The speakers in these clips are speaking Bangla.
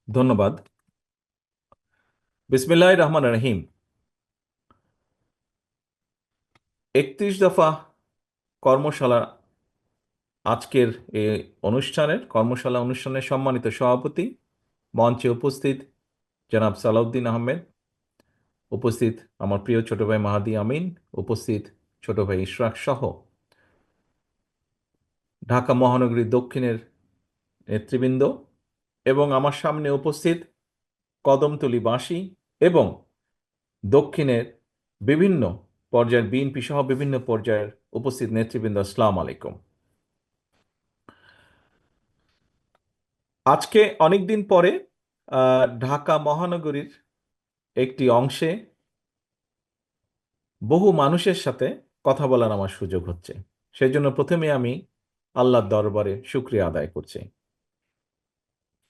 ধন্যবাদ। বিসমিল্লাহির রহমানির রহিম। 31 দফা কর্মশালা, আজকের এই অনুষ্ঠানের সম্মানিত সভাপতি, মঞ্চে উপস্থিত জনাব সালাউদ্দিন আহমেদ, উপস্থিত আমার প্রিয় ছোট ভাই মাহাদি আমিন, উপস্থিত ছোট ভাই ইশরাক সহ ঢাকা মহানগরী দক্ষিণের নেতৃবৃন্দ, এবং আমার সামনে উপস্থিত কদমতলীবাসী এবং দক্ষিণের বিভিন্ন পর্যায়ের বিএনপি সহ বিভিন্ন পর্যায়ের উপস্থিত নেতৃবৃন্দ, আসসালামু আলাইকুম। আজকে অনেকদিন পরে ঢাকা মহানগরীর একটি অংশে বহু মানুষের সাথে কথা বলার আমার সুযোগ হচ্ছে। সেই জন্য প্রথমে আমি আল্লাহর দরবারে শুকরিয়া আদায় করছি।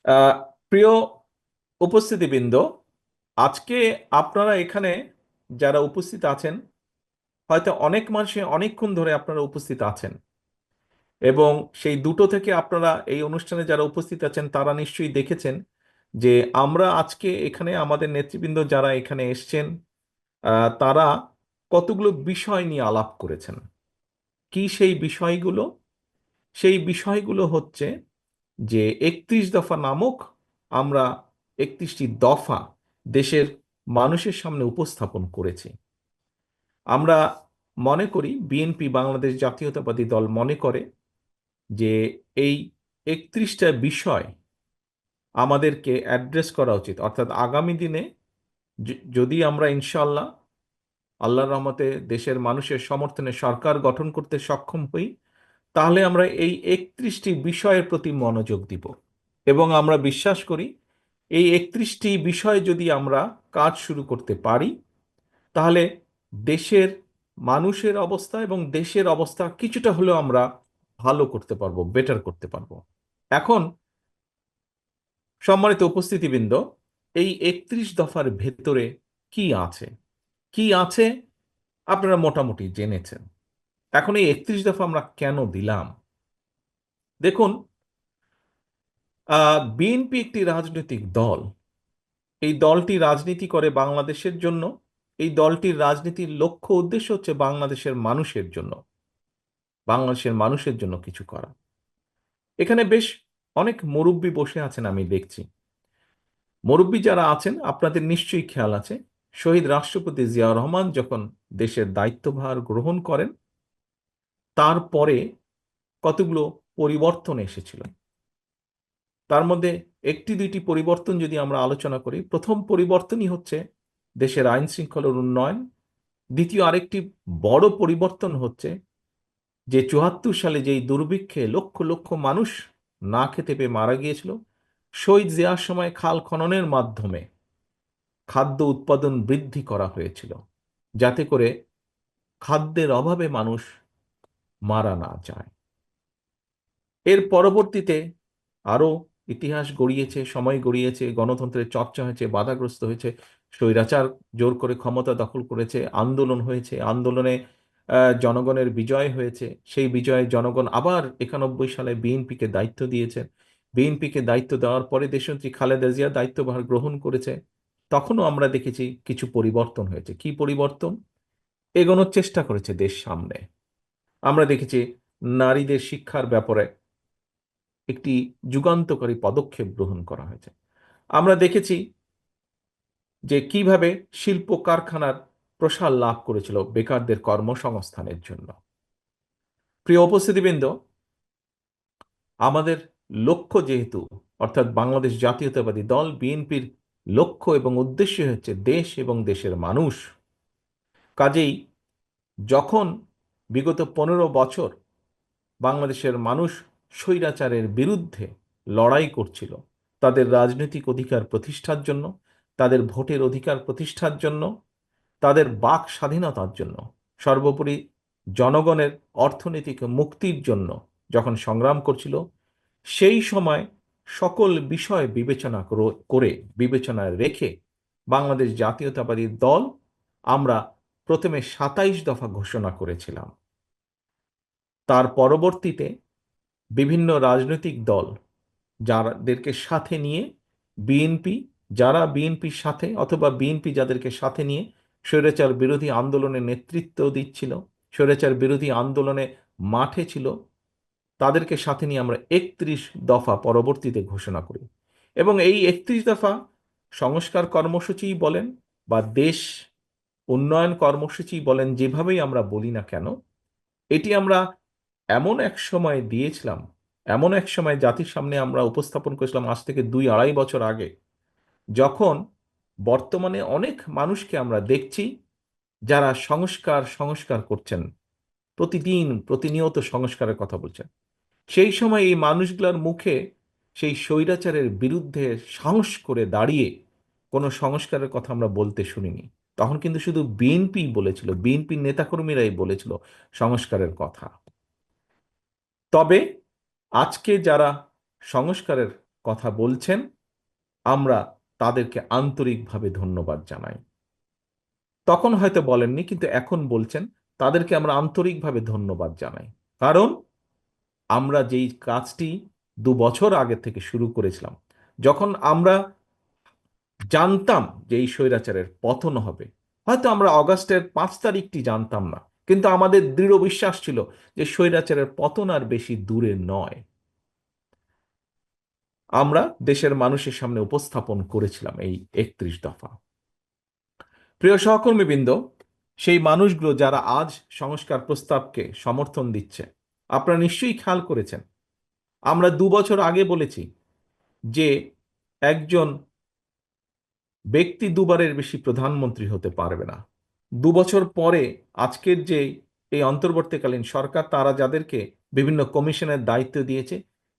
আহ, প্রিয় উপস্থিতিবৃন্দ, আজকে আপনারা এখানে যারা উপস্থিত আছেন, হয়তো অনেক মানুষে অনেকক্ষণ ধরে আপনারা উপস্থিত আছেন, এবং সেই দুটো থেকে আপনারা এই অনুষ্ঠানে যারা উপস্থিত আছেন তারা নিশ্চয়ই দেখেছেন যে আমরা আজকে এখানে আমাদের নেতৃবৃন্দ যারা এখানে এসছেন, তারা কতগুলো বিষয় নিয়ে আলাপ করেছেন। কি সেই বিষয়গুলো? সেই বিষয়গুলো হচ্ছে যে 31 দফা নামক আমরা 31টি দফা দেশের মানুষের সামনে উপস্থাপন করেছি। আমরা মনে করি, বিএনপি বাংলাদেশ জাতীয়তাবাদী দল মনে করে যে এই 31টা বিষয় আমাদেরকে অ্যাড্রেস করা উচিত। অর্থাৎ আগামী দিনে যদি আমরা ইনশাল্লাহ আল্লাহর রহমতে দেশের মানুষের সমর্থনে সরকার গঠন করতে সক্ষম হই, তাহলে আমরা এই 31টি বিষয়ের প্রতি মনোযোগ দিব। এবং আমরা বিশ্বাস করি এই 31টি বিষয় যদি আমরা কাজ শুরু করতে পারি, তাহলে দেশের মানুষের অবস্থা এবং দেশের অবস্থা কিছুটা হলেও আমরা ভালো করতে পারবো, বেটার করতে পারবো। এখন সম্মানিত উপস্থিতিবৃন্দ, এই 31 দফার ভেতরে কি আছে কি আছে আপনারা মোটামুটি জেনেছেন। এখন এই 31 দফা আমরা কেন দিলাম? দেখুন, বিএনপি একটি রাজনৈতিক দল। এই দলটি রাজনীতি করে বাংলাদেশের জন্য। এই দলটির রাজনীতির লক্ষ্য উদ্দেশ্য হচ্ছে বাংলাদেশের মানুষের জন্য কিছু করা। এখানে বেশ অনেক মুরব্বি বসে আছেন, আমি দেখছি। মুরব্বি যারা আছেন আপনাদের নিশ্চয়ই খেয়াল আছে, শহীদ রাষ্ট্রপতি জিয়াউর রহমান যখন দেশের দায়িত্বভার গ্রহণ করেন, তারপরে কতগুলো পরিবর্তন এসেছিল। তার মধ্যে একটি দুইটি পরিবর্তন যদি আমরা আলোচনা করি, প্রথম পরিবর্তনই হচ্ছে দেশের আইন শৃঙ্খলার উন্নয়ন। দ্বিতীয় আরেকটি বড় পরিবর্তন হচ্ছে যে 74 সালে যেই দুর্ভিক্ষে লক্ষ লক্ষ মানুষ না খেতে পেয়ে মারা গিয়েছিল, শহীদ জিয়ার সময় খাল খননের মাধ্যমে খাদ্য উৎপাদন বৃদ্ধি করা হয়েছিল, যাতে করে খাদ্যের অভাবে মানুষ মারা না যায়। এর পরবর্তীতে আরো ইতিহাস গড়িয়েছে, সময় গড়িয়েছে, গণতন্ত্রের চর্চা হয়েছে, বাধাগ্রস্ত হয়েছে, স্বৈরাচার জোর করে ক্ষমতা দখল করেছে, আন্দোলন হয়েছে, আন্দোলনে জনগণের বিজয় হয়েছে। সেই বিজয়ে জনগণ আবার 91 সালে বিএনপিকে দায়িত্ব দিয়েছে। বিএনপিকে দায়িত্ব দেওয়ার পরে দেশনেত্রী খালেদা জিয়া দায়িত্বভার গ্রহণ করেছে। তখনও আমরা দেখেছি কিছু পরিবর্তন হয়েছে। কি পরিবর্তন? এগোনোর চেষ্টা করেছে দেশ সামনে। আমরা দেখেছি নারীদের শিক্ষার ব্যাপারে একটি যুগান্তকারী পদক্ষেপ গ্রহণ করা হয়েছে। আমরা দেখেছি যে কিভাবে শিল্প কারখানার প্রসার লাভ করেছিল বেকারদের কর্মসংস্থানের জন্য। প্রিয় উপস্থিতিবৃন্দ, আমাদের লক্ষ্য যেহেতু, অর্থাৎ বাংলাদেশ জাতীয়তাবাদী দল বিএনপির লক্ষ্য এবং উদ্দেশ্য হচ্ছে দেশ এবং দেশের মানুষ, কাজেই যখন বিগত 15 বছর বাংলাদেশের মানুষ স্বৈরাচারের বিরুদ্ধে লড়াই করছিল, তাদের রাজনৈতিক অধিকার প্রতিষ্ঠার জন্য, তাদের ভোটের অধিকার প্রতিষ্ঠার জন্য, তাদের বাক স্বাধীনতার জন্য, সর্বোপরি জনগণের অর্থনৈতিক মুক্তির জন্য যখন সংগ্রাম করছিল, সেই সময় সকল বিষয় বিবেচনায় রেখে বাংলাদেশ জাতীয়তাবাদী দল আমরা প্রথমে 27 দফা ঘোষণা করেছিলাম। তার পরবর্তীতে বিভিন্ন রাজনৈতিক দল যাদেরকে সাথে নিয়ে বিএনপি, যারা বিএনপির সাথে অথবা বিএনপি যাদেরকে সাথে নিয়ে স্বৈরাচার বিরোধী আন্দোলনে নেতৃত্ব দিচ্ছিল, স্বৈরাচার বিরোধী আন্দোলনে মাঠে ছিল, তাদেরকে সাথে নিয়ে আমরা 31 দফা পরবর্তীতে ঘোষণা করি। এবং এই 31 দফা সংস্কার কর্মসূচি বলেন বা দেশ উন্নয়ন কর্মসূচি বলেন, যেভাবেই আমরা বলি না কেন, এটি আমরা এমন এক সময় দিয়েছিলাম, এমন এক সময় জাতির সামনে আমরা উপস্থাপন করেছিলাম আজ থেকে 2-2.5 বছর আগে, যখন বর্তমানে অনেক মানুষকে আমরা দেখছি যারা সংস্কার সংস্কার করছেন, প্রতিদিন প্রতিনিয়ত সংস্কারের কথা বলছেন। সেই সময় এই মানুষগুলোর মুখে সেই স্বৈরাচারের বিরুদ্ধে সাহস করে দাঁড়িয়ে কোনো সংস্কারের কথা আমরা বলতে শুনিনি। তখন কিন্তু শুধু বিএনপি বলেছিল, বিএনপির নেতাকর্মীরাই বলেছিল সংস্কারের কথা। তবে আজকে যারা সংস্কারের কথা বলছেন, আমরা তাদেরকে আন্তরিকভাবে ধন্যবাদ জানাই। তখন হয়তো বলেননি, কিন্তু এখন বলছেন, তাদেরকে আমরা আন্তরিকভাবে ধন্যবাদ জানাই। কারণ আমরা যেই কাজটি 2 বছর আগে থেকে শুরু করেছিলাম, যখন আমরা জানতাম যে এই স্বৈরাচারের পতন হবে, হয়তো আমরা অগাস্টের 5 তারিখটি জানতাম না, কিন্তু আমাদের দৃঢ় বিশ্বাস ছিল যে স্বৈরাচারের পতন আর বেশি দূরে নয়। আমরা দেশের মানুষের সামনে উপস্থাপন করেছিলাম এই 31 দফা। প্রিয় সহকর্মীবৃন্দ, সেই মানুষগুলো যারা আজ সংস্কার প্রস্তাবকে সমর্থন দিচ্ছে, আপনারা নিশ্চয়ই খেয়াল করেছেন, আমরা 2 বছর আগে বলেছি যে একজন ব্যক্তি দুবারের বেশি প্রধানমন্ত্রী হতে পারবে না। 2 বছর পরে আজকের যে এই অন্তর্বর্তীকালীন সরকার, তারা যাদেরকে বিভিন্ন কমিশনের দায়িত্ব দিয়েছে,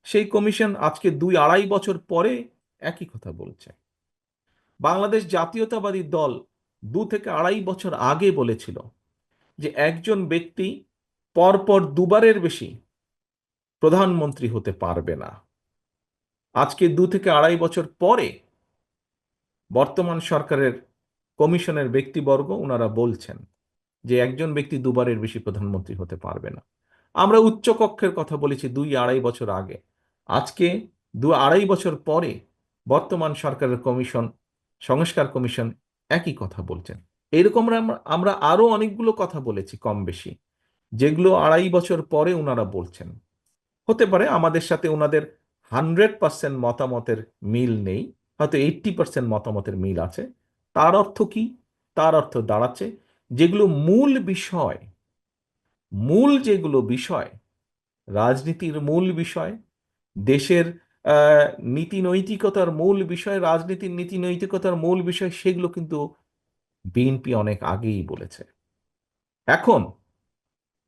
সেই কমিশন আজকে 2-2.5 বছর পরে একই কথা বলছে। বাংলাদেশ জাতীয়তাবাদী দল 2 থেকে 2.5 বছর আগে বলেছিল যে একজন ব্যক্তি পরপর দুবারের বেশি প্রধানমন্ত্রী হতে পারবে না। আজকে 2 থেকে 2.5 বছর পরে বর্তমান সরকারের কমিশনের ব্যক্তিবর্গ ওনারা বলছেন যে একজন ব্যক্তি দুবারের বেশি প্রধানমন্ত্রী হতে পারবে না। আমরা উচ্চকক্ষের কথা বলেছি 2-2.5 বছর আগে। আজকে 2-2.5 বছর পরে বর্তমান সরকারের কমিশন, সংস্কার কমিশন একই কথা বলছেন। এরকম আমরা আরো অনেকগুলো কথা বলেছি কম বেশি, যেগুলো 2.5 বছর পরে ওনারা বলছেন। হতে পারে আমাদের সাথে ওনাদের 100% মতামতের মিল নেই, হয়তো 80% মতামতের মিল আছে। তার অর্থ কি? তার অর্থ দাঁড়াচ্ছে, যেগুলো মূল বিষয়, মূল যেগুলো বিষয়, রাজনীতির মূল বিষয়, দেশের আহ, নীতি নৈতিকতার মূল বিষয়, রাজনীতির নীতি নৈতিকতার মূল বিষয়, সেগুলো কিন্তু বিএনপি অনেক আগেই বলেছে। এখন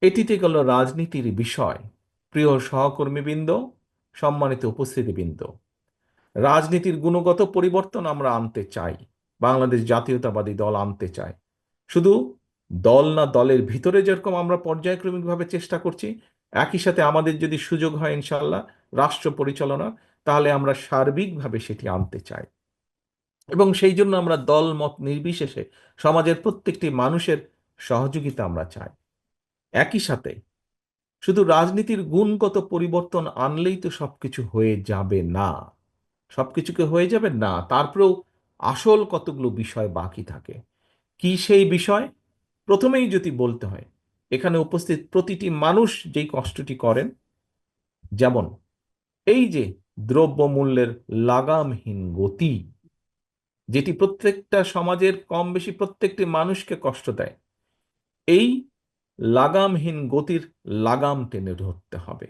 এটিতে গেল রাজনীতির বিষয়। প্রিয় সহকর্মীবৃন্দ, সম্মানিত উপস্থিতিবৃন্দ, রাজনীতির গুণগত পরিবর্তন আমরা আনতে চাই, বাংলাদেশ জাতীয়তাবাদী দল আনতে চায়। শুধু দল না, দলের ভিতরে যেরকম আমরা পর্যায়ক্রমিকভাবে চেষ্টা করছি, একই সাথে আমাদের যদি সুযোগ হয় ইনশাল্লাহ রাষ্ট্র পরিচালনা, তাহলে আমরা সার্বিকভাবে সেটি আনতে চাই। এবং সেই জন্য আমরা দল মত নির্বিশেষে সমাজের প্রত্যেকটি মানুষের সহযোগিতা আমরা চাই। একই সাথে শুধু রাজনীতির গুণগত পরিবর্তন আনলেই তো সবকিছু হয়ে যাবে না, সবকিছুকে হয়ে যাবে না, তারপরেও আসল কতগুলো বিষয় বাকি থাকে। কি সেই বিষয়? প্রথমেই যদি বলতে হয়, এখানে উপস্থিত প্রতিটি মানুষ যেই কষ্টটি করেন, যেমন এই যে দ্রব্যমূল্যের লাগামহীন গতি, যেটি প্রত্যেকটা সমাজের কম বেশি প্রত্যেকটি মানুষকে কষ্ট দেয়, এই লাগামহীন গতির লাগাম টেনে ধরতে হবে।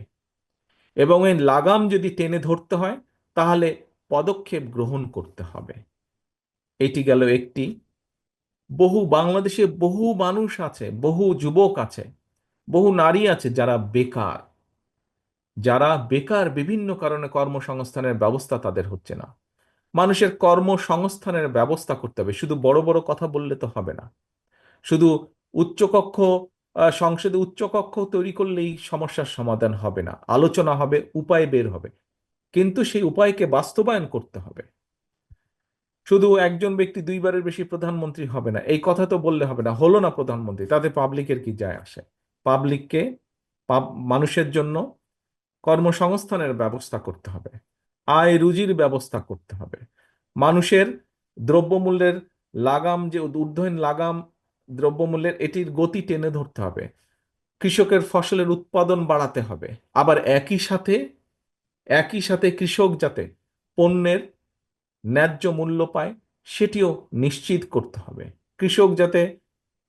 এবং এই লাগাম যদি টেনে ধরতে হয়, তাহলে পদক্ষেপ গ্রহণ করতে হবে। এটি গেল একটি। বাংলাদেশে বহু মানুষ আছে, বহু যুবক আছে, বহু নারী আছে যারা বেকার, যারা বেকার, বিভিন্ন কারণে কর্মসংস্থানের ব্যবস্থা তাদের হচ্ছে না। মানুষের কর্মসংস্থানের ব্যবস্থা করতে হবে, শুধু বড় বড় কথা বললে তো হবে না। শুধু উচ্চকক্ষ, সংসদে উচ্চকক্ষ তৈরি করলেই সমস্যার সমাধান হবে না, আলোচনা হবে, উপায় বের হবে, কিন্তু সেই উপায়কে বাস্তবায়ন করতে হবে। শুধু একজন ব্যক্তি 2বারের বেশি প্রধানমন্ত্রী হবে না এই কথা তো বললে হবে না, হলো না প্রধানমন্ত্রী, তাতে পাবলিকের কি যায় আসে? পাবলিককে, মানুষের জন্য কর্মসংস্থানের ব্যবস্থা করতে হবে। আয় রুজির ব্যবস্থা করতে হবে। মানুষের দ্রব্যমূল্যের লাগাম, যে ঊর্ধ্বয়ন লাগাম দ্রব্যমূল্যের, এটির গতি টেনে ধরতে হবে। কৃষকের ফসলের উৎপাদন বাড়াতে হবে। আবার একই সাথে কৃষক যাতে পণ্যের ন্যায্য মূল্য পায় সেটিও নিশ্চিত করতে হবে।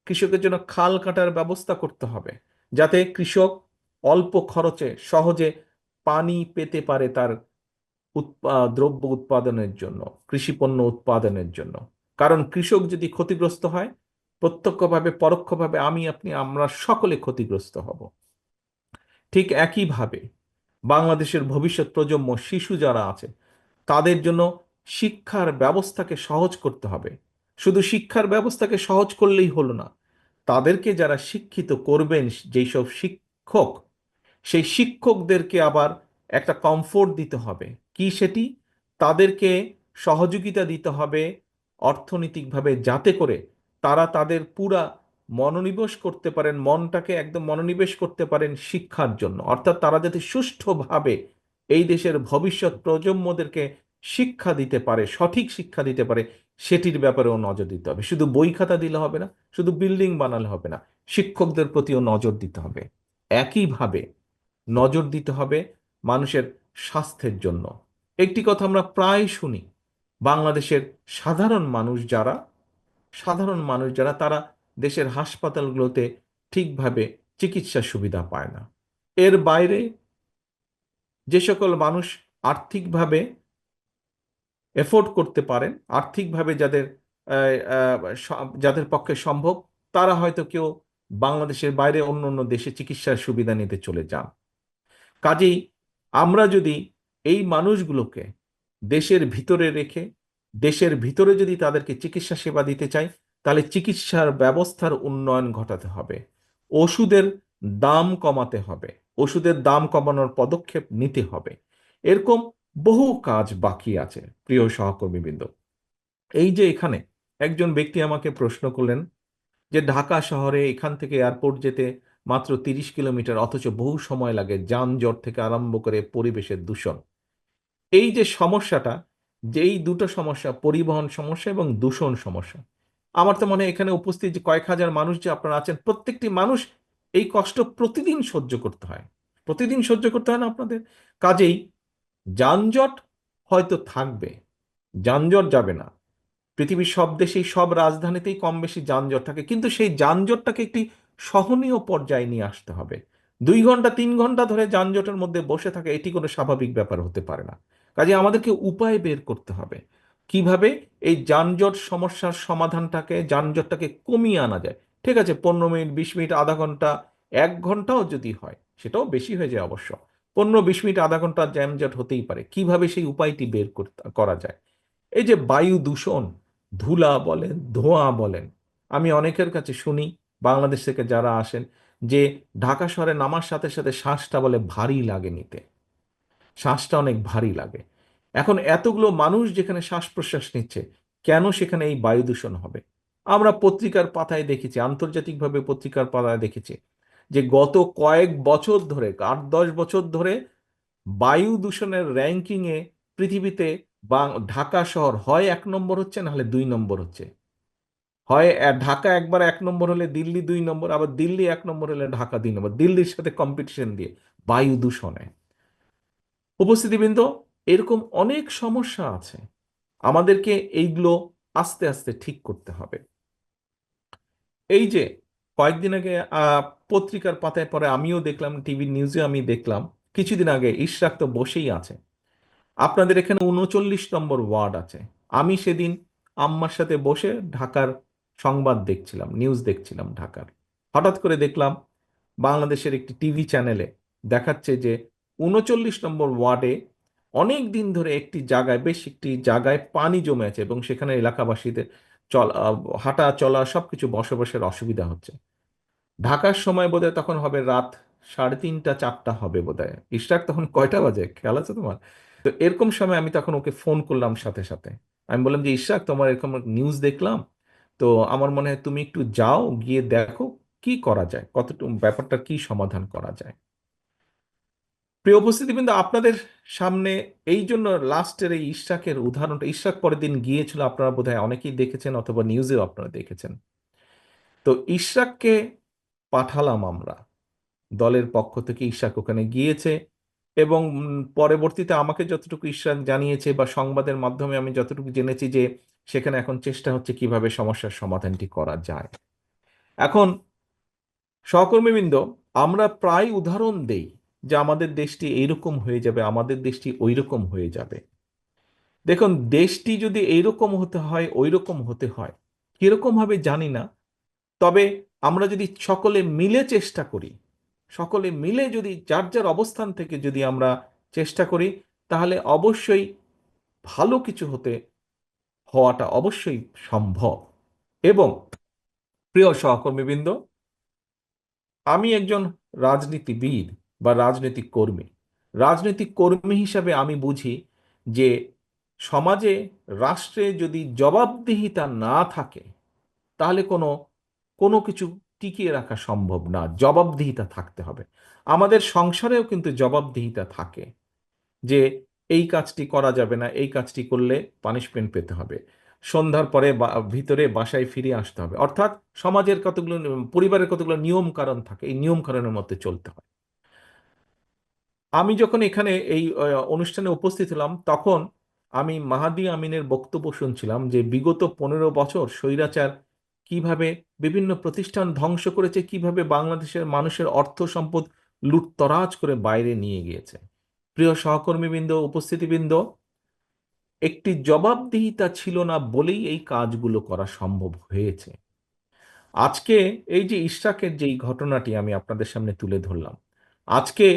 কৃষকের জন্য খাল কাটার ব্যবস্থা করতে হবে, যাতে কৃষক অল্প খরচে সহজে পানি পেতে পারে তার দ্রব্য উৎপাদনের জন্য, কৃষিপণ্য উৎপাদনের জন্য। কারণ কৃষক যদি ক্ষতিগ্রস্ত হয়, প্রত্যক্ষভাবে পরোক্ষভাবে আমরা সকলে ক্ষতিগ্রস্ত হব। ঠিক একইভাবে বাংলাদেশের ভবিষ্যৎ প্রজন্ম, শিশু যারা আছে, তাদের জন্য শিক্ষার ব্যবস্থাকে সহজ করতে হবে। শুধু শিক্ষার ব্যবস্থাকে সহজ করলেই হলো না, তাদেরকে যারা শিক্ষিত করবেন, যেই সব শিক্ষক, সেই শিক্ষকদেরকে আবার একটা কমফোর্ট দিতে হবে। কি সেটি? তাদেরকে সহযোগিতা দিতে হবে অর্থনৈতিকভাবে, যাতে করে তারা তাদের পুরা মনোনিবেশ করতে পারেন, মনটাকে একদম মনোনিবেশ করতে পারেন শিক্ষার জন্য। অর্থাৎ তারা যাতে সুষ্ঠুভাবে এই দেশের ভবিষ্যৎ প্রজন্মদেরকে শিক্ষা দিতে পারে, সঠিক শিক্ষা দিতে পারে, সেটির ব্যাপারেও নজর দিতে হবে। শুধু বই খাতা দিলে হবে না, শুধু বিল্ডিং বানালে হবে না, শিক্ষকদের প্রতিও নজর দিতে হবে। একইভাবে নজর দিতে হবে মানুষের স্বাস্থ্যের জন্য। একটি কথা আমরা প্রায় শুনি, বাংলাদেশের সাধারণ মানুষ যারা তারা দেশের হাসপাতালগুলোতে ঠিকভাবে চিকিৎসা সুবিধা পায় না। এর বাইরে যে সকল মানুষ আর্থিকভাবে এফোর্ড করতে পারেন, আর্থিকভাবে যাদের পক্ষে সম্ভব, তারা হয়তো কেউ বাংলাদেশের বাইরে অন্য অন্য দেশে চিকিৎসার সুবিধা নিতে চলে যান। কাজেই আমরা যদি এই মানুষগুলোকে দেশের ভিতরে রেখে, দেশের ভিতরে যদি তাদেরকে চিকিৎসা সেবা দিতে চাই, তাহলে চিকিৎসার ব্যবস্থার উন্নয়ন ঘটাতে হবে, ওষুধের দাম কমাতে হবে, ওষুধের দাম কমানোর পদক্ষেপ নিতে হবে। এরকম বহু কাজ বাকি আছে। প্রিয় সহকর্মীবৃন্দ, এই যে এখানে একজন ব্যক্তি আমাকে প্রশ্ন করলেন যে ঢাকা শহরে এখান থেকে এয়ারপোর্ট যেতে মাত্র 30 কিলোমিটার, অথচ বহু সময় লাগে, যানজট থেকে আরম্ভ করে পরিবেশের দূষণ। এই যে সমস্যাটা, যে এই দুটো সমস্যা, পরিবহন সমস্যা এবং দূষণ সমস্যা, আমার তো মনে হয় এখানে উপস্থিত যে কয়েক হাজার মানুষ যে আপনারা আছেন, প্রত্যেকটি মানুষ এই কষ্ট প্রতিদিন সহ্য করতে হয়। প্রতিদিন সহ্য করতে হয় না আপনাদের? কাজেই যানজট হয়তো থাকবে, যানজট যাবে না। পৃথিবীর সব দেশেই, সব রাজধানীতেই কম বেশি যানজট থাকে, কিন্তু সেই যানজটটাকে একটি সহনীয় পর্যায়ে নিয়ে আসতে হবে। 2 ঘন্টা 3 ঘন্টা ধরে যানজটের মধ্যে বসে থাকে, এটি কোনো স্বাভাবিক ব্যাপার হতে পারে না। কাজে আমাদেরকে উপায় বের করতে হবে কিভাবে এই যানজট সমস্যার সমাধানটাকে, যানজটটাকে কমিয়ে আনা যায়। ঠিক আছে, 15 মিনিট, 20 মিনিট, আধা ঘন্টা, 1 ঘন্টাও যদি হয়, সেটাও বেশি হয়ে যায় অবশ্য। 15-20 মিনিট, আধা ঘন্টা যানজট হতেই পারে। কিভাবে সেই উপায়টি বের করা যায়? এই যে বায়ু দূষণ, ধুলা বলেন, ধোঁয়া বলেন, আমি অনেকের কাছে শুনি, বাংলাদেশ থেকে যারা আসেন, যে ঢাকা শহরে নামার সাথে সাথে শ্বাসটা বলে ভারী লাগে নিতে, শ্বাসটা অনেক ভারী লাগে। এখন এতগুলো মানুষ যেখানে শ্বাস প্রশ্বাস নিচ্ছে, কেন সেখানে এই বায়ু দূষণ হবে? আমরা পত্রিকার পাতায় দেখেছি, আন্তর্জাতিকভাবে পত্রিকার পাতায় দেখেছি, যে গত কয়েক বছর ধরে, 8-10 বছর ধরে বায়ু দূষণের র্যাঙ্কিংয়ে পৃথিবীতে ঢাকা শহর হয় 1 নম্বর হচ্ছে, না হলে 2 নম্বর হচ্ছে। হয় ঢাকা একবার 1 নম্বর হলে দিল্লি 2 নম্বর, আবার দিল্লি 1 নম্বর হলে ঢাকা 2 নম্বর, দিল্লির সাথে কম্পিটিশন দিয়ে বায়ু দূষণে। উপস্থিতিবৃন্দ, এরকম অনেক সমস্যা আছে, আমাদেরকে এইগুলো আস্তে আস্তে ঠিক করতে হবে। এই যে কয়েকদিন আগে পত্রিকার পাতায় পরে আমিও দেখলাম, টিভি নিউজে আমি দেখলাম, কিছুদিন আগে ইশরাক তো বসেই আছে, আপনাদের এখানে 39 নম্বর ওয়ার্ড আছে। আমি সেদিন আম্মার সাথে বসে ঢাকার সংবাদ দেখছিলাম, নিউজ দেখছিলাম ঢাকার। হঠাৎ করে দেখলাম বাংলাদেশের একটি টিভি চ্যানেলে দেখাচ্ছে যে 39 নম্বর ওয়ার্ডে অনেক দিন ধরে একটি জায়গায় পানি জমে আছে, এবং সেখানে এলাকাবাসীদের চল হাঁটা চলা সবকিছু, বসবাসের অসুবিধা হচ্ছে। ঢাকার সময় বোধহয় তখন হবে রাত 3:30-4টা হবে বোধহয়। ইশরাক তখন কয়টা বাজে খেয়াল আছে তোমার? তো এরকম সময় আমি তখন ওকে ফোন করলাম সাথে সাথে। আমি বললাম যে ইশরাক, তোমার এরকম নিউজ দেখলাম, তো আমার মনে হয় তুমি একটু যাও, গিয়ে দেখো কি করা যায়, কতটুকু ব্যাপারটা কি সমাধান করা যায়। প্রিয় উপস্থিতি, কিন্তু আপনাদের সামনে এই জন্য লাস্টের এই ইশরাকের উদাহরণটা, ইশরাক পরের দিন গিয়েছিল, আপনারা বোধহয় অনেকেই দেখেছেন অথবা নিউজেও আপনারা দেখেছেন। তো ইশরাককে পাঠালাম আমরা, দলের পক্ষ থেকে ইশরাক ওখানে গিয়েছে, এবং পরবর্তীতে আমাকে যতটুকু ইশরাক জানিয়েছে বা সংবাদের মাধ্যমে আমি যতটুকু জেনেছি যে সেখানে এখন চেষ্টা হচ্ছে কিভাবে সমস্যার সমাধানটি করা যায়। এখন সহকর্মীবৃন্দ, আমরা প্রায় উদাহরণ দেই যে আমাদের দেশটি এইরকম হয়ে যাবে, আমাদের দেশটি ওইরকম হয়ে যাবে। দেখুন, দেশটি যদি এইরকম হতে হয়, ওইরকম হতে হয়, কিরকম হবে জানি না। তবে আমরা যদি সকলে মিলে চেষ্টা করি, সকলে মিলে যদি যার যার অবস্থান থেকে যদি আমরা চেষ্টা করি, তাহলে অবশ্যই ভালো কিছু হওয়াটা অবশ্যই সম্ভব। এবং প্রিয় সহকর্মীবৃন্দ, আমি একজন রাজনীতিবিদ বা রাজনৈতিক কর্মী। রাজনৈতিক কর্মী হিসাবে আমি বুঝি যে সমাজে, রাষ্ট্রে যদি জবাবদিহিতা না থাকে, তাহলে কোনো কোনো কিছু টিকিয়ে রাখা সম্ভব না। জবাবদিহিতা থাকতে হবে। আমাদের সংসারেও কিন্তু জবাবদিহিতা থাকে যে এই কাজটি করা যাবে না, এই কাজটি করলে পানিশমেন্ট পেতে হবে, সন্ধ্যার পরে ভিতরে বাসায় ফিরে আসতে হবে। অর্থাৎ সমাজের কতগুলো, পরিবারের কতগুলো নিয়ম কারণ থাকে, এই নিয়ম কারণের মধ্যে চলতে হয়। আমি যখন এখানে এই অনুষ্ঠানে উপস্থিত হলাম, তখন আমি মাহাদি আমিনের বক্তব্য শুনছিলাম যে বিগত 15 বছর স্বৈরাচার কিভাবে বিভিন্ন প্রতিষ্ঠান ধ্বংস করেছে, কিভাবে বাংলাদেশের মানুষের অর্থ সম্পদ লুটতরাজ করে বাইরে নিয়ে গিয়েছে। প্রিয় সহকর্মীবৃন্দ, উপস্থিতিবৃন্দ, একটি জবাবদিহিতা ছিল না বলেই এই কাজগুলো করা সম্ভব হয়েছে। আজকে এই যে ইশরাকের যেই ঘটনাটি আমি আপনাদের সামনে তুলে ধরলাম, আজকে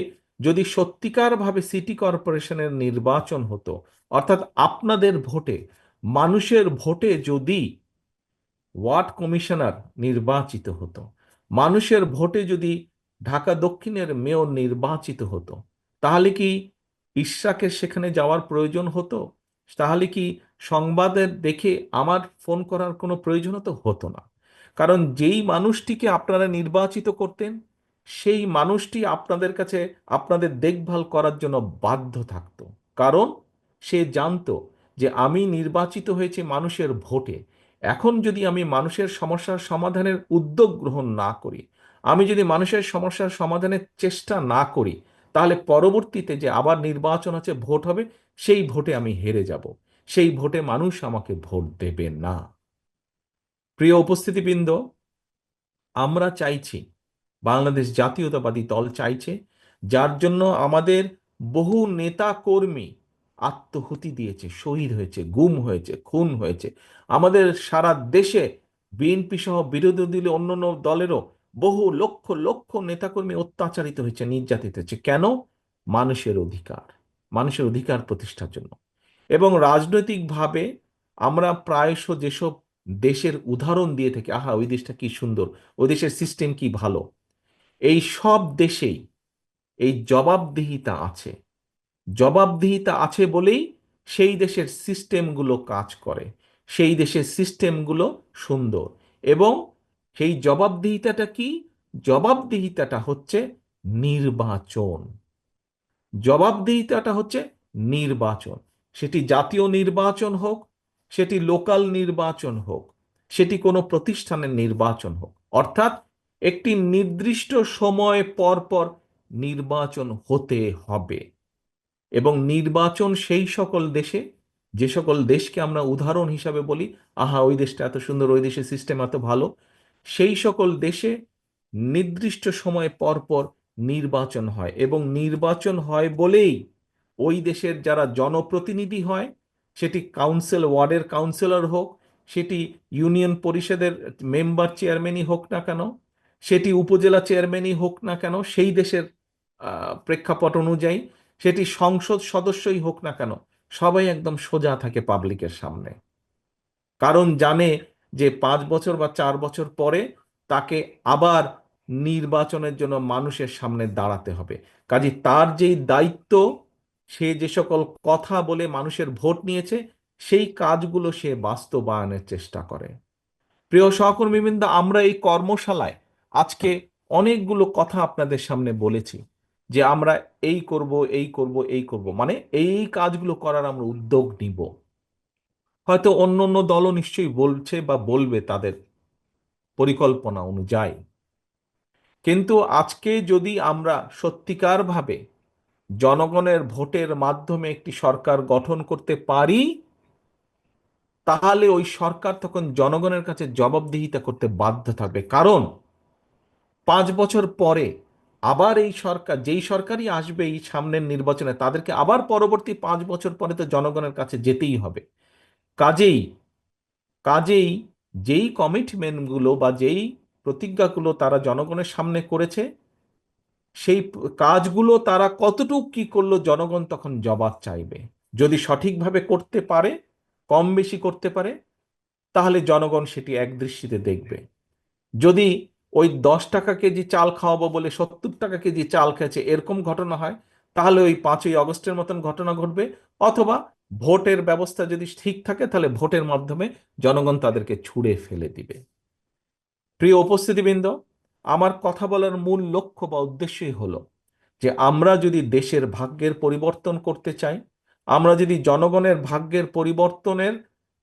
যদি সত্যিকারভাবে সিটি কর্পোরেশনের নির্বাচন হতো, অর্থাৎ আপনাদের ভোটে, মানুষের ভোটে যদি ওয়ার্ড কমিশনার নির্বাচিত হতো, মানুষের ভোটে যদি ঢাকা দক্ষিণের মেয়র নির্বাচিত হতো, তাহলে কি ইশরাকের সেখানে যাওয়ার প্রয়োজন হতো? তাহলে কি সংবাদের দেখে আমার ফোন করার কোনো প্রয়োজন হতো না? কারণ যেই মানুষটিকে আপনারা নির্বাচিত করতেন, সেই মানুষটি আপনাদের কাছে আপনাদের দেখভাল করার জন্য বাধ্য থাকতো। কারণ সে জানতো যে আমি নির্বাচিত হয়েছি মানুষের ভোটে। এখন যদি আমি মানুষের সমস্যার সমাধানের উদ্যোগ গ্রহণ না করি, আমি যদি মানুষের সমস্যার সমাধানের চেষ্টা না করি, তাহলে পরবর্তীতে যে আবার নির্বাচন আছে, ভোট হবে, সেই ভোটে আমি হেরে যাব। সেই ভোটে মানুষ আমাকে ভোট দেবে না। প্রিয় উপস্থিতিবৃন্দ, আমরা চাইছি, বাংলাদেশ জাতীয়তাবাদী দল চাইছে, যার জন্য আমাদের বহু নেতা কর্মী আত্মহুতি দিয়েছে, শহীদ হয়েছে, গুম হয়েছে, খুন হয়েছে। আমাদের সারা দেশে বিএনপি সহ বিরোধী দলীয় অন্যান্য দলেরও বহু লক্ষ লক্ষ নেতাকর্মী অত্যাচারিত হয়েছে, নির্যাতিত হয়েছে। কেন? মানুষের অধিকার, মানুষের অধিকার প্রতিষ্ঠার জন্য। এবং রাজনৈতিকভাবে আমরা প্রায়শ যেসব দেশের উদাহরণ দিয়ে থাকি, আহা ওই দেশটা কি সুন্দর, ওই দেশের সিস্টেম কি ভালো, এই সব দেশেই এই জবাবদিহিতা আছে। জবাবদিহিতা আছে বলেই সেই দেশের সিস্টেমগুলো কাজ করে, সেই দেশের সিস্টেমগুলো সুন্দর। এবং সেই জবাবদিহিতাটা কি? জবাবদিহিতাটা হচ্ছে নির্বাচন। জবাবদিহিতাটা হচ্ছে নির্বাচন। সেটি জাতীয় নির্বাচন হোক, সেটি লোকাল নির্বাচন হোক, সেটি কোনো প্রতিষ্ঠানের নির্বাচন হোক। অর্থাৎ একটি নির্দিষ্ট সময় পর পর নির্বাচন হতে হবে। এবং নির্বাচন সেই সকল দেশে, যে সকল দেশকে আমরা উদাহরণ হিসাবে বলি, আহা ওই দেশটা এত সুন্দর, ওই দেশের সিস্টেম এত ভালো, সেই সকল দেশে নির্দিষ্ট সময় পর পর নির্বাচন হয়। এবং নির্বাচন হয় বলেই ওই দেশের যারা জনপ্রতিনিধি হয়, সেটি কাউন্সিল, ওয়ার্ডের কাউন্সিলর হোক, সেটি ইউনিয়ন পরিষদের মেম্বার চেয়ারম্যানই হোক না কেন, সেটি উপজেলা চেয়ারম্যানই হোক না কেন, সেই দেশের প্রেক্ষাপট অনুযায়ী, সেটি সংসদ সদস্যই হোক না কেন, সবাই একদম সোজা থাকে পাবলিকের সামনে। কারণ জানে যে 5 বছর বা 4 বছর পরে তাকে আবার নির্বাচনের জন্য মানুষের সামনে দাঁড়াতে হবে। কাজে তার যেই দায়িত্ব, সে যে সকল কথা বলে মানুষের ভোট নিয়েছে, সেই কাজগুলো সে বাস্তবায়নের চেষ্টা করে। প্রিয় সহকর্মীবৃন্দ, আমরা এই কর্মশালায় আজকে অনেকগুলো কথা আপনাদের সামনে বলেছি। যে আমরা এই করব, এই করব, এই করব, মানে এই কাজগুলো করার আমরা উদ্যোগ নিব। হয়তো অন্য অন্য দলও নিশ্চয়ই বলছে বা বলবে তাদের পরিকল্পনা অনুযায়ী। কিন্তু আজকে যদি আমরা সত্যিকারভাবে জনগণের ভোটের মাধ্যমে একটি সরকার গঠন করতে পারি, তাহলে ওই সরকার তখন জনগণের কাছে জবাবদিহিতা করতে বাধ্য থাকবে। কারণ 5 বছর পরে আবার এই সরকার, যেই সরকারই আসবে এই সামনের নির্বাচনে, তাদেরকে আবার পরবর্তী 5 বছর পরে তো জনগণের কাছে যেতেই হবে। কাজেই কাজেই যেই কমিটমেন্টগুলো বা যেই প্রতিজ্ঞাগুলো তারা জনগণের সামনে করেছে, সেই কাজগুলো তারা কতটুকু কি করলো জনগণ তখন জবাব চাইবে। যদি সঠিকভাবে করতে পারে, কম বেশি করতে পারে, তাহলে জনগণ সেটি একদৃষ্টিতে দেখবে। যদি ওই 10 টাকা কেজি চাল খাওয়াবো বলে 70 টাকা কেজি চাল খেয়েছে এরকম ঘটনা হয়, তাহলে ওই 5ই আগস্টের মতন ঘটনা ঘটবে। অথবা ভোটের ব্যবস্থা যদি ঠিক থাকে, তাহলে ভোটের মাধ্যমে জনগণ তাদেরকে ছুঁড়ে ফেলে দিবে। প্রিয় উপস্থিতিবৃন্দ, আমার কথা বলার মূল লক্ষ্য বা উদ্দেশ্যই হলো যে আমরা যদি দেশের ভাগ্যের পরিবর্তন করতে চাই, আমরা যদি জনগণের ভাগ্যের পরিবর্তনের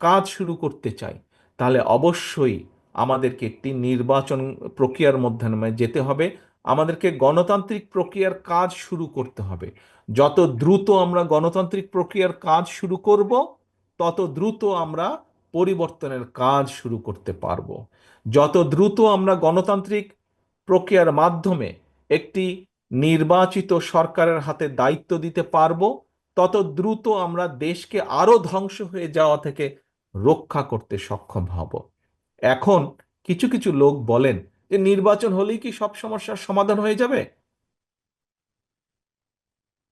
কাজ শুরু করতে চাই, তাহলে অবশ্যই আমাদেরকে একটি নির্বাচন প্রক্রিয়ার মাধ্যমে যেতে হবে। আমাদেরকে গণতান্ত্রিক প্রক্রিয়ার কাজ শুরু করতে হবে। যত দ্রুত আমরা গণতান্ত্রিক প্রক্রিয়ার কাজ শুরু করব, তত দ্রুত আমরা পরিবর্তনের কাজ শুরু করতে পারবো। যত দ্রুত আমরা গণতান্ত্রিক প্রক্রিয়ার মাধ্যমে একটি নির্বাচিত সরকারের হাতে দায়িত্ব দিতে পারবো, তত দ্রুত আমরা দেশকে আরো ধ্বংস হয়ে যাওয়া থেকে রক্ষা করতে সক্ষম হব। এখন কিছু কিছু লোক বলেন যে নির্বাচন হলেই কি সব সমস্যার সমাধান হয়ে যাবে?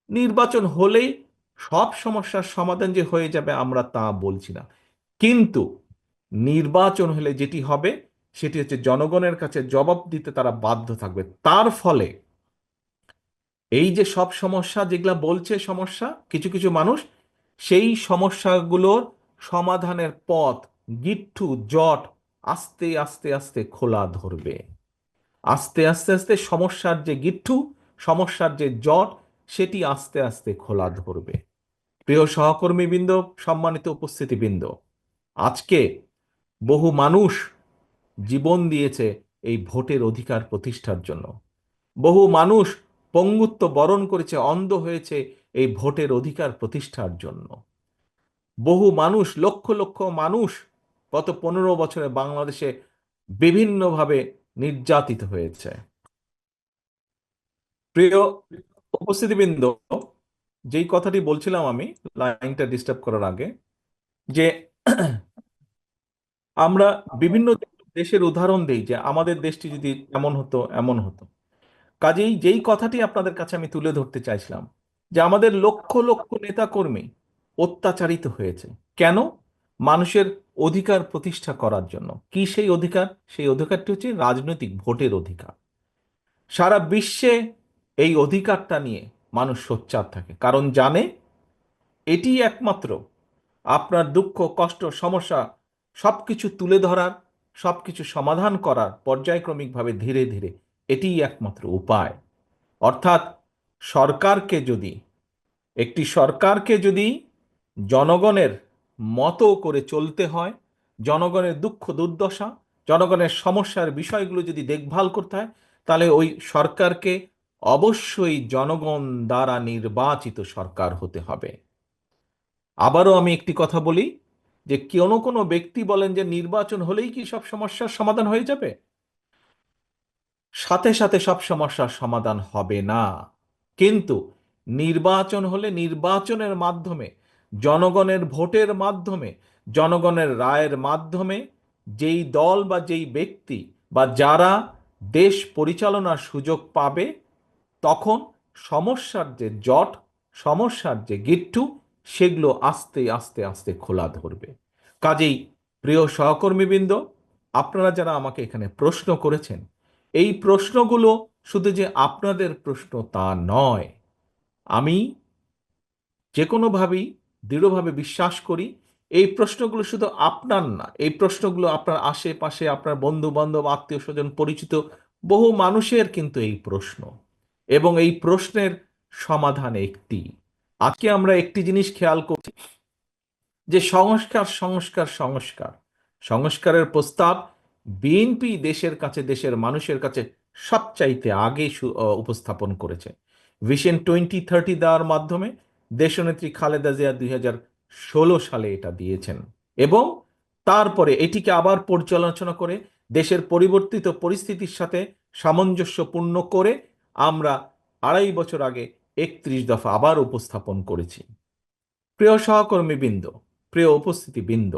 নির্বাচন হলেই সব সমস্যার সমাধান যে হয়ে যাবে আমরা তা বলছি না। কিন্তু নির্বাচন হলে যেটি হবে সেটি হচ্ছে জনগণের কাছে জবাব দিতে তারা বাধ্য থাকবে। তার ফলে এই যে সব সমস্যা যেগুলা বলছে সমস্যা, কিছু কিছু মানুষ সেই সমস্যাগুলোর সমাধানের পথ, গিট্টু জট আস্তে আস্তে আস্তে খোলা ধরবে। আস্তে আস্তে আস্তে সমস্যার যে গিট্টু, সমস্যার যে জট, সেটি আস্তে আস্তে খোলা ধরবে। প্রিয় সহকর্মীবৃন্দ, সম্মানিত উপস্থিতিবৃন্দ, আজকে বহু মানুষ জীবন দিয়েছে এই ভোটের অধিকার প্রতিষ্ঠার জন্য। বহু মানুষ পঙ্গুত্ব বরণ করেছে, অন্ধ হয়েছে এই ভোটের অধিকার প্রতিষ্ঠার জন্য। বহু মানুষ, লক্ষ লক্ষ মানুষ গত 15 বছরে বাংলাদেশে বিভিন্নভাবে নির্যাতিত হয়েছে। প্রিয় উপস্থিতিবৃন্দ, যেই কথাটি বলছিলাম আমি লাইনটা ডিস্টার্ব করার আগে, যে আমরা বিভিন্ন দেশের উদাহরণ দেই যে আমাদের দেশটি যদি এমন হতো, এমন হতো। কাজেই যেই কথাটি আপনাদের কাছে আমি তুলে ধরতে চাইছিলাম, যে আমাদের লক্ষ লক্ষ নেতাকর্মী অত্যাচারিত হয়েছে। কেন? মানুষের অধিকার প্রতিষ্ঠা করার জন্য। কি সেই অধিকার? সেই অধিকারটি হচ্ছে রাজনৈতিক ভোটের অধিকার। সারা বিশ্বে এই অধিকারটা নিয়ে মানুষ সোচ্চার থাকে, কারণ জানে এটি একমাত্র আপনার দুঃখ কষ্ট সমস্যা সবকিছু তুলে ধরার, সবকিছু সমাধান করার পর্যায়ক্রমিকভাবে ধীরে ধীরে এটিই একমাত্র উপায়। অর্থাৎ সরকারকে যদি, একটি সরকারকে যদি জনগণের মতো করে চলতে হয়, জনগণের দুঃখ দুর্দশা, জনগণের সমস্যার বিষয়গুলো যদি দেখভাল করতে হয়, তাহলে ওই সরকারকে অবশ্যই জনগণ দ্বারা নির্বাচিত সরকার হতে হবে। আবারও আমি একটি কথা বলি, যে কোনো কোনো ব্যক্তি বলেন যে নির্বাচন হলেই কি সব সমস্যার সমাধান হয়ে যাবে? সাথে সাথে সব সমস্যার সমাধান হবে না। কিন্তু নির্বাচন হলে নির্বাচনের মাধ্যমে, জনগণের ভোটের মাধ্যমে, জনগণের রায়ের মাধ্যমে যেই দল বা যেই ব্যক্তি বা যারা দেশ পরিচালনার সুযোগ পাবে, তখন সমস্যার যে জট, সমস্যার যে গিট্টু, সেগুলো আস্তে আস্তে আস্তে খোলা ধরবে। কাজেই প্রিয় সহকর্মীবৃন্দ, আপনারা যারা আমাকে এখানে প্রশ্ন করেছেন, এই প্রশ্নগুলো শুধু যে আপনাদের প্রশ্ন তা নয়। আমি যে কোনোভাবেই দৃঢ়ভাবে বিশ্বাস করি এই প্রশ্নগুলো শুধু আপনার না, এই প্রশ্নগুলো আপনার আশেপাশে, আপনার বন্ধু বান্ধব, আত্মীয় স্বজন, পরিচিত বহু মানুষের কিন্তু এই প্রশ্ন। এবং এই প্রশ্নের সমাধান একটি। আজকে আমরা একটি জিনিস খেয়াল করছি যে সংস্কার সংস্কার সংস্কার সংস্কারের প্রস্তাব বিএনপি দেশের কাছে, দেশের মানুষের কাছে সবচাইতে আগে উপস্থাপন করেছে। ভিশন 2030 দেওয়ার মাধ্যমে দেশনেত্রী খালেদা জিয়া 2016 সালে এটা দিয়েছেন এবং তারপরে এটিকে আবার পর্যালোচনা করে দেশের পরিবর্তিত পরিস্থিতির সাথে সামঞ্জস্যপূর্ণ করে আমরা 2.5 বছর আগে 31 দফা আবার উপস্থাপন করেছি। প্রিয় সহকর্মীবৃন্দ, প্রিয় উপস্থিতিবৃন্দ,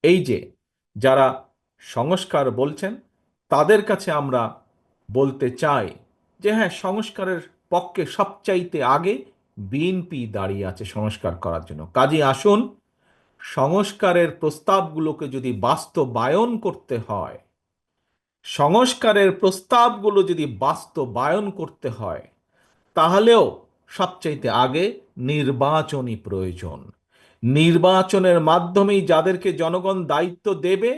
এই যে যারা সংস্কার বলছেন তাদের কাছে আমরা বলতে চাই যে হ্যাঁ, সংস্কারের পক্ষে সবচাইতে আগে বিএনপি দাঁড়িয়ে আছে সংস্কার করার জন্য। কাজে আসুন, সংস্কারের প্রস্তাবগুলোকে যদি বাস্তবায়ন করতে হয়, সংস্কারের প্রস্তাবগুলো যদি বাস্তবায়ন করতে হয়, তাহলেও সবচাইতে আগে নির্বাচনই প্রয়োজন। নির্বাচনের মাধ্যমেই যাদেরকে জনগণ দায়িত্ব দেবে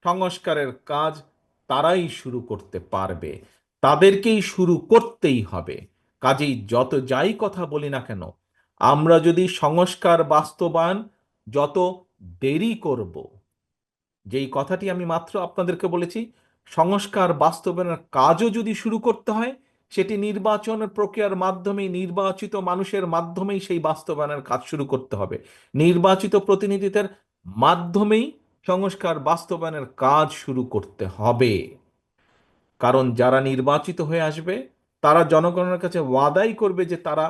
সংস্কারের কাজ, তারাই শুরু করতে পারবে, তাদেরকেই শুরু করতেই হবে। কাজেই যত যাই কথা বলি না কেন, আমরা যদি সংস্কার বাস্তবায়ন যত দেরি করব, যেই কথাটি আমি মাত্র আপনাদেরকে বলেছি, সংস্কার বাস্তবায়নের কাজও যদি শুরু করতে হয়, সেটি নির্বাচনের প্রক্রিয়ার মাধ্যমেই, নির্বাচিত মানুষের মাধ্যমেই সেই বাস্তবায়নের কাজ শুরু করতে হবে। নির্বাচিত প্রতিনিধিদের মাধ্যমেই সংস্কার বাস্তবায়নের কাজ শুরু করতে হবে। কারণ যারা নির্বাচিত হয়ে আসবে তারা জনগণের কাছে ওয়াদাই করবে যে তারা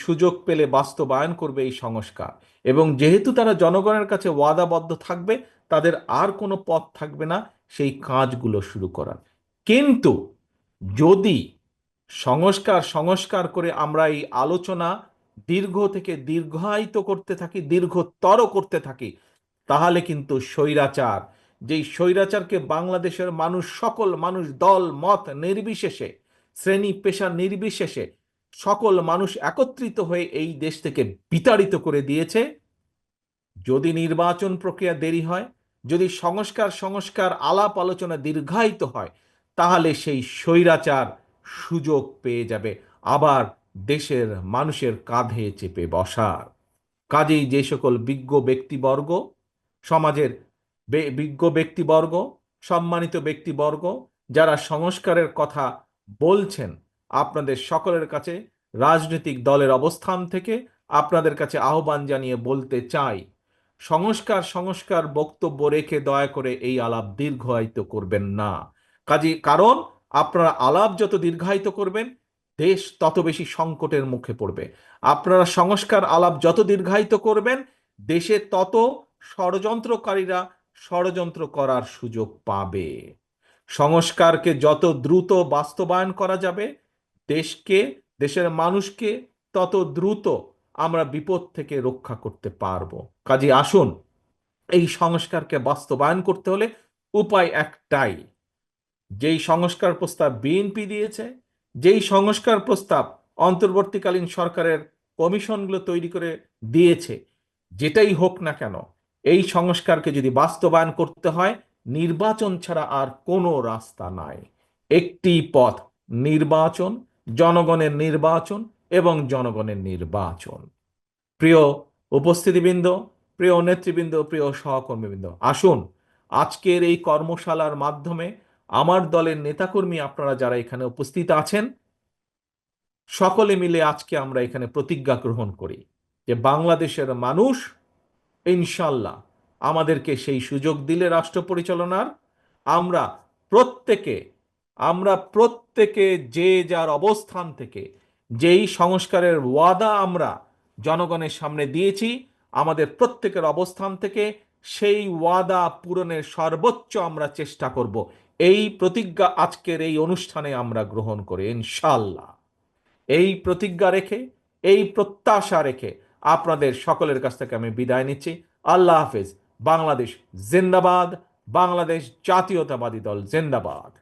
সুযোগ পেলে বাস্তবায়ন করবে এই সংস্কার। এবং যেহেতু তারা জনগণের কাছে ওয়াদাবদ্ধ থাকবে, তাদের আর কোনো পথ থাকবে না সেই কাজগুলো শুরু করার। কিন্তু যদি সংস্কার সংস্কার করে আমরা এই আলোচনা দীর্ঘ থেকে দীর্ঘায়িত করতে থাকি, দীর্ঘতর করতে থাকি, তাহলে কিন্তু স্বৈরাচার, যেই স্বৈরাচারকে বাংলাদেশের মানুষ, সকল মানুষ, দল মত নির্বিশেষে, শ্রেণী পেশা নির্বিশেষে সকল মানুষ একত্রিত হয়ে এই দেশ থেকে বিতাড়িত করে দিয়েছে, যদি নির্বাচন প্রক্রিয়া দেরি হয়, যদি সংস্কার সংস্কার আলাপ আলোচনা দীর্ঘায়িত হয়, তাহলে সেই স্বৈরাচার সুযোগ পেয়ে যাবে আবার দেশের মানুষের কাঁধে চেপে বসার। কাজেই যে সকল বিজ্ঞ ব্যক্তিবর্গ, সমাজের বিজ্ঞ ব্যক্তিবর্গ, সম্মানিত ব্যক্তিবর্গ যারা সংস্কারের কথা বলছেন, আপনাদের সকলের কাছে রাজনৈতিক দলের অবস্থান থেকে আপনাদের কাছে আহ্বান জানিয়ে বলতে চাই, সংস্কার সংস্কার বক্তব্য রেখে দয়া করে এই আলাপ দীর্ঘায়িত করবেন না। কারণ আপনারা আলাপ যত দীর্ঘায়িত করবেন, দেশ তত বেশি সংকটের মুখে পড়বে। আপনারা সংস্কার আলাপ যত দীর্ঘায়িত করবেন, দেশে তত ষড়যন্ত্রকারীরা ষড়যন্ত্র করার সুযোগ পাবে। সংস্কারকে যত দ্রুত বাস্তবায়ন করা যাবে, দেশকে, দেশের মানুষকে তত দ্রুত আমরা বিপদ থেকে রক্ষা করতে পারবো। কাজে আসুন, এই সংস্কারকে বাস্তবায়ন করতে হলে উপায় একটাই, যেই সংস্কার প্রস্তাব বিএনপি দিয়েছে, যেই সংস্কার প্রস্তাব অন্তর্বর্তীকালীন সরকারের কমিশনগুলো তৈরি করে দিয়েছে, যেটাই হোক না কেন, এই সংস্কারকে যদি বাস্তবায়ন করতে হয়, নির্বাচন ছাড়া আর কোনো রাস্তা নাই। একটি পথ, নির্বাচন, জনগণের নির্বাচন এবং জনগণের নির্বাচন। প্রিয় উপস্থিতিবৃন্দ, প্রিয় নেতৃবৃন্দ, প্রিয় সহকর্মীবৃন্দ, আসুন আজকের এই কর্মশালার মাধ্যমে আমার দলের নেতাকর্মী আপনারা যারা এখানে উপস্থিত আছেন, সকলে মিলে আজকে আমরা এখানে প্রতিজ্ঞা গ্রহণ করি যে বাংলাদেশের মানুষ ইনশাল্লাহ আমাদেরকে সেই সুযোগ দিলে রাষ্ট্র পরিচালনার, আমরা প্রত্যেকে আমরা প্রত্যেকে যে যার অবস্থান থেকে যেই সংস্কারের ওয়াদা আমরা জনগণের সামনে দিয়েছি, আমাদের প্রত্যেকের অবস্থান থেকে সেই ওয়াদা পূরণের সর্বোচ্চ আমরা চেষ্টা করব। এই প্রতিজ্ঞা আজকের এই অনুষ্ঠানে আমরা গ্রহণ করি ইনশাল্লাহ। এই প্রতিজ্ঞা রেখে, এই প্রত্যাশা রেখে আপনাদের সকলের কাছ থেকে আমি বিদায় নিচ্ছি। আল্লাহ হাফেজ। বাংলাদেশ জিন্দাবাদ। বাংলাদেশ জাতীয়তাবাদী দল জিন্দাবাদ।